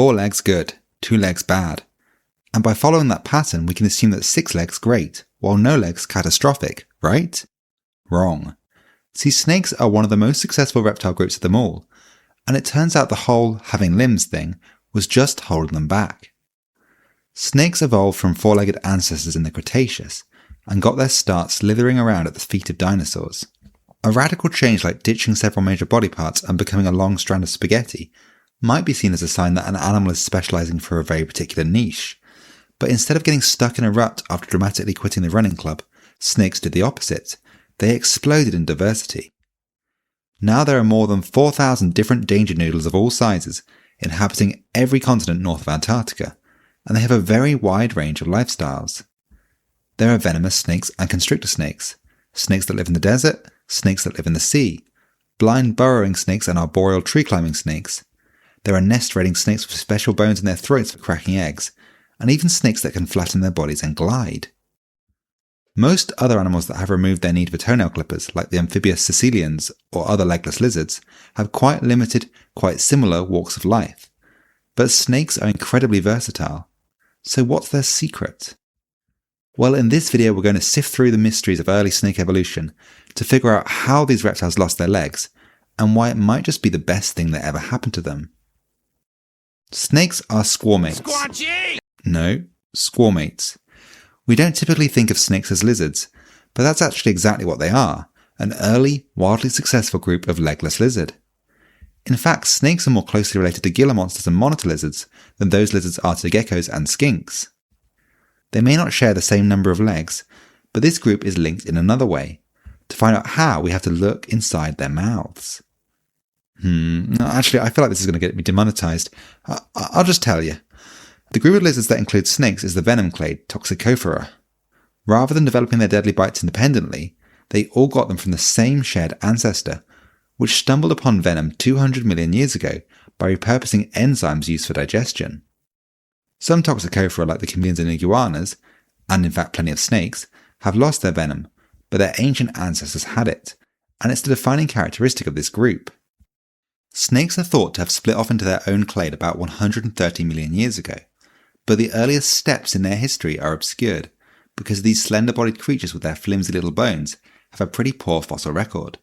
4 legs good, 2 legs bad. And by following that pattern, we can assume that 6 legs great, while no legs catastrophic, right? Wrong. See, snakes are one of the most successful reptile groups of them all, and it turns out the whole having limbs thing was just holding them back. Snakes evolved from 4-legged ancestors in the Cretaceous, and got their start slithering around at the feet of dinosaurs. A radical change like ditching several major body parts and becoming a long strand of spaghetti might be seen as a sign that an animal is specialising for a very particular niche. But instead of getting stuck in a rut after dramatically quitting the running club, snakes did the opposite. They exploded in diversity. Now there are more than 4,000 different danger noodles of all sizes inhabiting every continent north of Antarctica, and they have a very wide range of lifestyles. There are venomous snakes and constrictor snakes, snakes that live in the desert, snakes that live in the sea, blind burrowing snakes and arboreal tree-climbing snakes. There are nest-raiding snakes with special bones in their throats for cracking eggs, and even snakes that can flatten their bodies and glide. Most other animals that have removed their need for toenail clippers, like the amphibious caecilians or other legless lizards, have quite limited, quite similar walks of life. But snakes are incredibly versatile. So what's their secret? Well, in this video we're going to sift through the mysteries of early snake evolution to figure out how these reptiles lost their legs, and why it might just be the best thing that ever happened to them. Snakes are squamates. Squatchy! No, squamates. We don't typically think of snakes as lizards, but that's actually exactly what they are, an early, wildly successful group of legless lizard. In fact, snakes are more closely related to Gila monsters and monitor lizards than those lizards are to geckos and skinks. They may not share the same number of legs, but this group is linked in another way. To find out how, we have to look inside their mouths. No, actually, I feel like this is going to get me demonetized. I'll just tell you. The group of lizards that includes snakes is the venom clade Toxicophora. Rather than developing their deadly bites independently, they all got them from the same shared ancestor, which stumbled upon venom 200 million years ago by repurposing enzymes used for digestion. Some Toxicophora, like the chameleons and iguanas, and in fact plenty of snakes, have lost their venom, but their ancient ancestors had it, and it's the defining characteristic of this group. Snakes are thought to have split off into their own clade about 130 million years ago, but the earliest steps in their history are obscured because these slender-bodied creatures with their flimsy little bones have a pretty poor fossil record.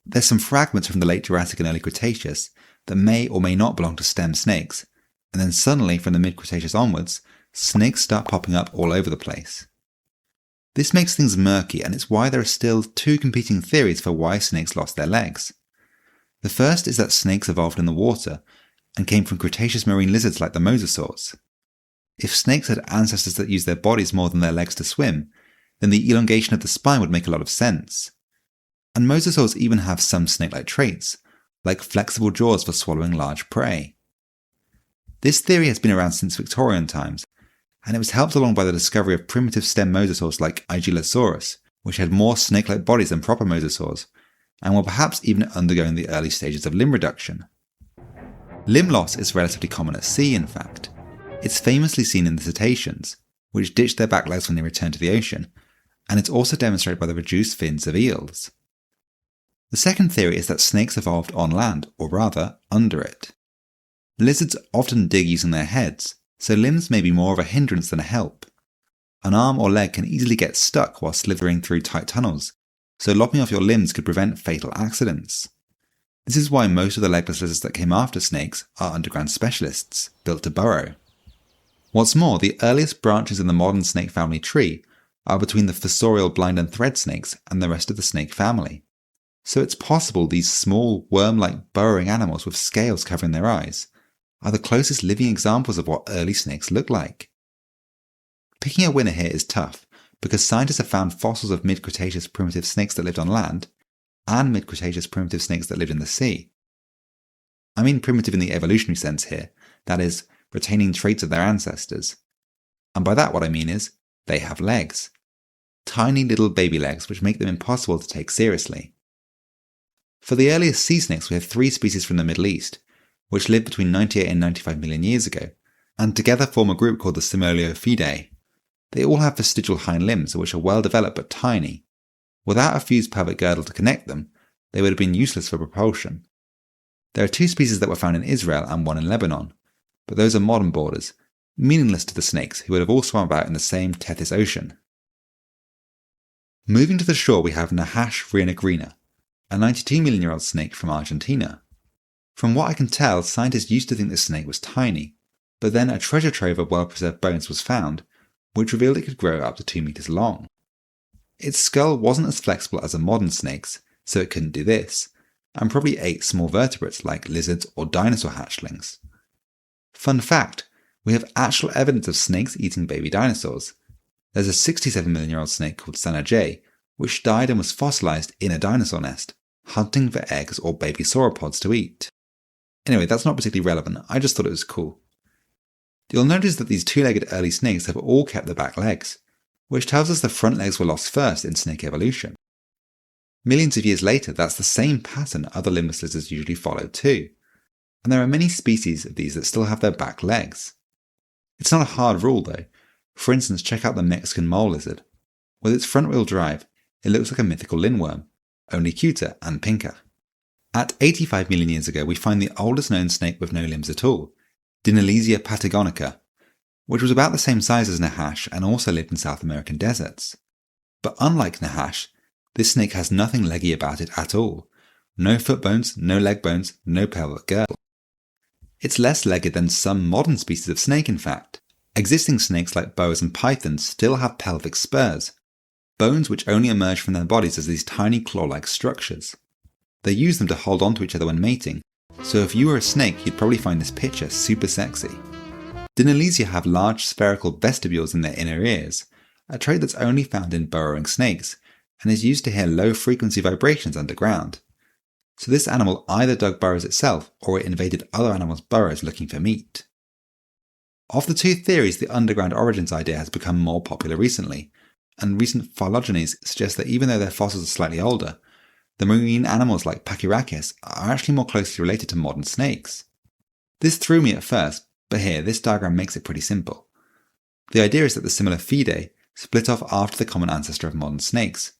There's some fragments from the late Jurassic and early Cretaceous that may or may not belong to stem snakes, and then suddenly from the mid-Cretaceous onwards, snakes start popping up all over the place. This makes things murky, and it's why there are still 2 competing theories for why snakes lost their legs. The first is that snakes evolved in the water and came from Cretaceous marine lizards like the mosasaurs. If snakes had ancestors that used their bodies more than their legs to swim, then the elongation of the spine would make a lot of sense. And mosasaurs even have some snake-like traits, like flexible jaws for swallowing large prey. This theory has been around since Victorian times, and it was helped along by the discovery of primitive stem mosasaurs like Aegilosaurus, which had more snake-like bodies than proper mosasaurs, and were perhaps even undergoing the early stages of limb reduction. Limb loss is relatively common at sea, in fact. It's famously seen in the cetaceans, which ditch their back legs when they return to the ocean, and it's also demonstrated by the reduced fins of eels. The second theory is that snakes evolved on land, or rather, under it. Lizards often dig using their heads, so limbs may be more of a hindrance than a help. An arm or leg can easily get stuck while slithering through tight tunnels, so lopping off your limbs could prevent fatal accidents. This is why most of the legless lizards that came after snakes are underground specialists, built to burrow. What's more, the earliest branches in the modern snake family tree are between the fossorial blind and thread snakes and the rest of the snake family. So it's possible these small, worm-like burrowing animals with scales covering their eyes are the closest living examples of what early snakes look like. Picking a winner here is tough, because scientists have found fossils of mid-Cretaceous primitive snakes that lived on land, and mid-Cretaceous primitive snakes that lived in the sea. I mean primitive in the evolutionary sense here, that is, retaining traits of their ancestors. And by that what I mean is, they have legs. Tiny little baby legs which make them impossible to take seriously. For the earliest sea snakes we have 3 species from the Middle East, which lived between 98 and 95 million years ago, and together form a group called the Simoleophidae. They all have vestigial hind limbs which are well developed but tiny. Without a fused pelvic girdle to connect them, they would have been useless for propulsion. There are 2 species that were found in Israel and 1 in Lebanon, but those are modern borders, meaningless to the snakes who would have all swum about in the same Tethys Ocean. Moving to the shore, we have Nahash rhenagrina, a 92-million-year-old snake from Argentina. From what I can tell, scientists used to think this snake was tiny, but then a treasure trove of well-preserved bones was found, which revealed it could grow up to 2 meters long. Its skull wasn't as flexible as a modern snake's, so it couldn't do this, and probably ate small vertebrates like lizards or dinosaur hatchlings. Fun fact, we have actual evidence of snakes eating baby dinosaurs. There's a 67-million-year-old snake called Sanajay, which died and was fossilized in a dinosaur nest, hunting for eggs or baby sauropods to eat. Anyway, that's not particularly relevant, I just thought it was cool. You'll notice that these two-legged early snakes have all kept their back legs, which tells us the front legs were lost first in snake evolution. Millions of years later, that's the same pattern other limbless lizards usually follow too, and there are many species of these that still have their back legs. It's not a hard rule though. For instance, check out the Mexican mole lizard. With its front-wheel drive, it looks like a mythical lindworm, only cuter and pinker. At 85 million years ago, we find the oldest known snake with no limbs at all, Dinalesia patagonica, which was about the same size as Nahash and also lived in South American deserts. But unlike Nahash, this snake has nothing leggy about it at all. No foot bones, no leg bones, no pelvic girdle. It's less legged than some modern species of snake, in fact. Existing snakes like boas and pythons still have pelvic spurs, bones which only emerge from their bodies as these tiny claw-like structures. They use them to hold onto each other when mating, so if you were a snake, you'd probably find this picture super sexy. Dinalesia have large spherical vestibules in their inner ears, a trait that's only found in burrowing snakes, and is used to hear low-frequency vibrations underground. So this animal either dug burrows itself, or it invaded other animals' burrows looking for meat. Of the two theories, the underground origins idea has become more popular recently, and recent phylogenies suggest that even though their fossils are slightly older, the marine animals like Pachyrhachis are actually more closely related to modern snakes. This threw me at first, but here, this diagram makes it pretty simple. The idea is that the Similophidae split off after the common ancestor of modern snakes,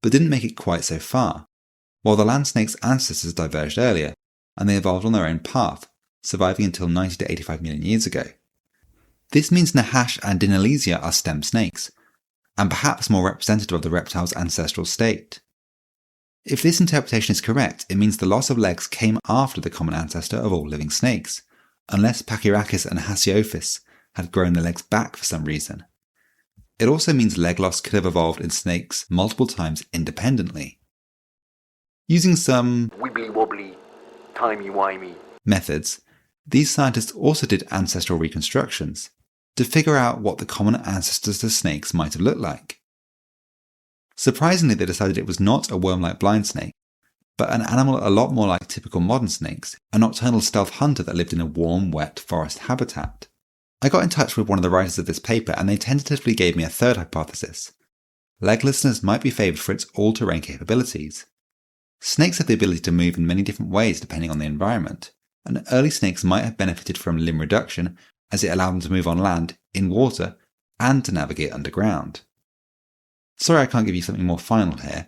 but didn't make it quite so far, while the land snake's ancestors diverged earlier, and they evolved on their own path, surviving until 90 to 85 million years ago. This means Nahash and Dinalesia are stem snakes, and perhaps more representative of the reptile's ancestral state. If this interpretation is correct, it means the loss of legs came after the common ancestor of all living snakes, unless Pachyrhachis and Hasiophis had grown their legs back for some reason. It also means leg loss could have evolved in snakes multiple times independently. Using some wibbly-wobbly, timey-wimey methods, these scientists also did ancestral reconstructions to figure out what the common ancestors to snakes might have looked like. Surprisingly, they decided it was not a worm-like blind snake, but an animal a lot more like typical modern snakes, a nocturnal stealth hunter that lived in a warm, wet forest habitat. I got in touch with one of the writers of this paper and they tentatively gave me a third hypothesis. Leglessness might be favoured for its all-terrain capabilities. Snakes have the ability to move in many different ways depending on the environment, and early snakes might have benefited from limb reduction as it allowed them to move on land, in water, and to navigate underground. Sorry I can't give you something more final here,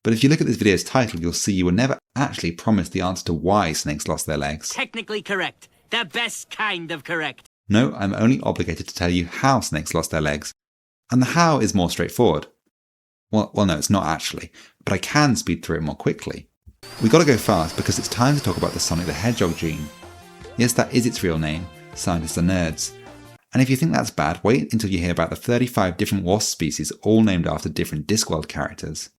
but if you look at this video's title you'll see you were never actually promised the answer to why snakes lost their legs. Technically correct. The best kind of correct. No, I'm only obligated to tell you how snakes lost their legs, and the how is more straightforward. Well, no, it's not actually, but I can speed through it more quickly. We gotta go fast because it's time to talk about the Sonic the Hedgehog gene. Yes, that is its real name. Scientists are nerds. And if you think that's bad, wait until you hear about the 35 different wasp species all named after different Discworld characters.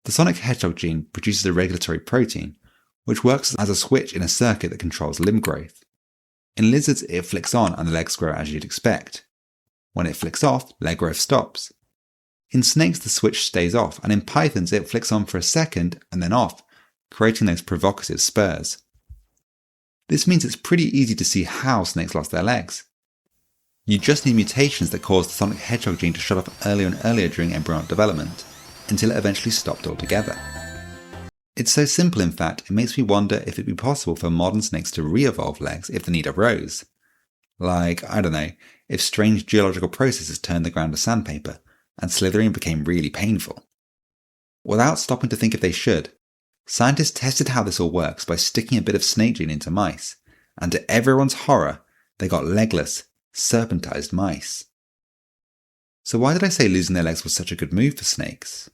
The Sonic Hedgehog gene produces a regulatory protein, which works as a switch in a circuit that controls limb growth. In lizards, it flicks on and the legs grow as you'd expect. When it flicks off, leg growth stops. In snakes, the switch stays off, and in pythons, it flicks on for a second and then off, creating those provocative spurs. This means it's pretty easy to see how snakes lost their legs. You just need mutations that cause the Sonic Hedgehog gene to shut off earlier and earlier during embryonic development, until it eventually stopped altogether. It's so simple, in fact, it makes me wonder if it'd be possible for modern snakes to re-evolve legs if the need arose. Like, I don't know, if strange geological processes turned the ground to sandpaper, and slithering became really painful. Without stopping to think if they should, scientists tested how this all works by sticking a bit of snake gene into mice, and to everyone's horror, They got legless, serpentized mice. So why did I say losing their legs was such a good move for snakes?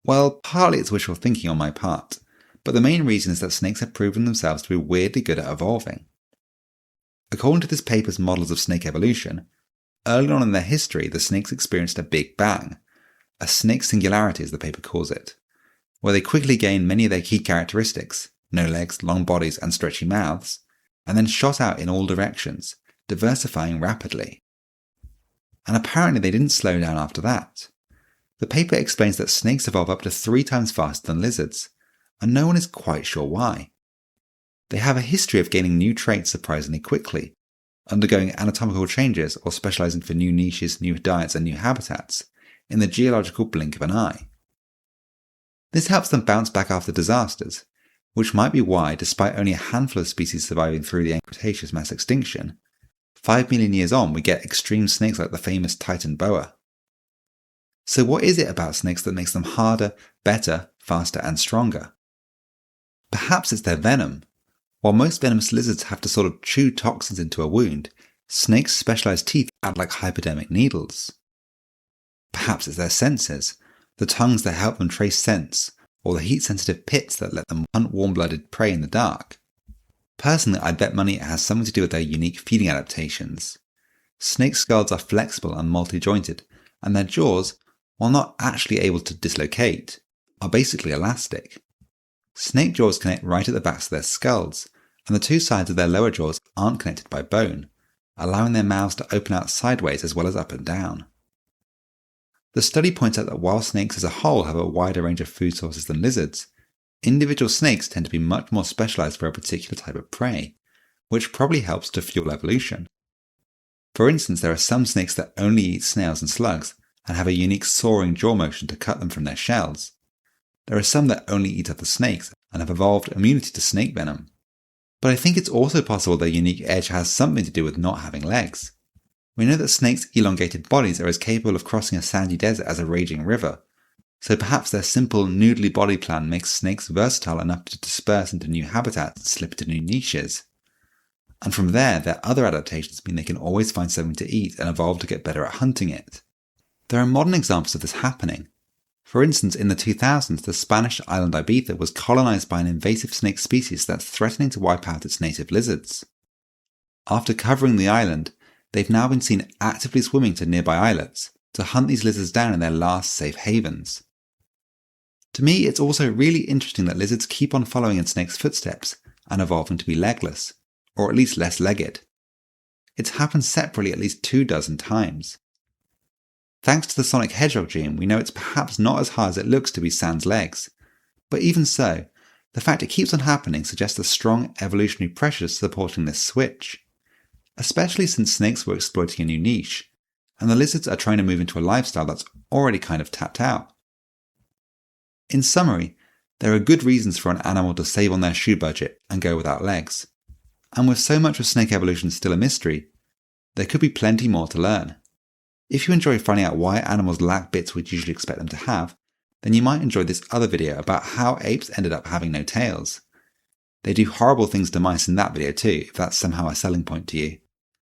Well, partly it's wishful thinking on my part, but the main reason is that snakes have proven themselves to be weirdly good at evolving. According to this paper's models of snake evolution, early on in their history the snakes experienced a big bang, a snake singularity as the paper calls it, where they quickly gained many of their key characteristics, no legs, long bodies and stretchy mouths, and then shot out in all directions, diversifying rapidly. And apparently they didn't slow down after that. The paper explains that snakes evolve up to 3 times faster than lizards, and no one is quite sure why. They have a history of gaining new traits surprisingly quickly, undergoing anatomical changes or specializing for new niches, new diets and new habitats in the geological blink of an eye. This helps them bounce back after disasters, which might be why, despite only a handful of species surviving through the Cretaceous mass extinction, 5 million years on we get extreme snakes like the famous Titan boa. So what is it about snakes that makes them harder, better, faster and stronger? Perhaps it's their venom. While most venomous lizards have to sort of chew toxins into a wound, snakes' specialized teeth act like hypodermic needles. Perhaps it's their senses, the tongues that help them trace scents, or the heat-sensitive pits that let them hunt warm-blooded prey in the dark. Personally, I'd bet money it has something to do with their unique feeding adaptations. Snake skulls are flexible and multi-jointed, and their jaws, while not actually able to dislocate, are basically elastic. Snake jaws connect right at the backs of their skulls, and the 2 sides of their lower jaws aren't connected by bone, allowing their mouths to open out sideways as well as up and down. The study points out that while snakes as a whole have a wider range of food sources than lizards, individual snakes tend to be much more specialized for a particular type of prey, which probably helps to fuel evolution. For instance, there are some snakes that only eat snails and slugs and have a unique soaring jaw motion to cut them from their shells. There are some that only eat other snakes and have evolved immunity to snake venom. But I think it's also possible their unique edge has something to do with not having legs. We know that snakes' elongated bodies are as capable of crossing a sandy desert as a raging river, so perhaps their simple noodly body plan makes snakes versatile enough to disperse into new habitats and slip into new niches. And from there, their other adaptations mean they can always find something to eat and evolve to get better at hunting it. There are modern examples of this happening. For instance, in the 2000s, the Spanish island Ibiza was colonized by an invasive snake species that's threatening to wipe out its native lizards. After covering the island, they've now been seen actively swimming to nearby islets to hunt these lizards down in their last safe havens. To me, it's also really interesting that lizards keep on following in snakes' footsteps and evolving to be legless, or at least less legged. It's happened separately at least 24 times. Thanks to the sonic hedgehog gene, we know it's perhaps not as hard as it looks to be sans legs. But even so, the fact it keeps on happening suggests a strong evolutionary pressure supporting this switch. Especially since snakes were exploiting a new niche, and the lizards are trying to move into a lifestyle that's already kind of tapped out. In summary, there are good reasons for an animal to save on their shoe budget and go without legs. And with so much of snake evolution still a mystery, there could be plenty more to learn. If you enjoy finding out why animals lack bits we'd usually expect them to have, then you might enjoy this other video about how apes ended up having no tails. They do horrible things to mice in that video too, if that's somehow a selling point to you.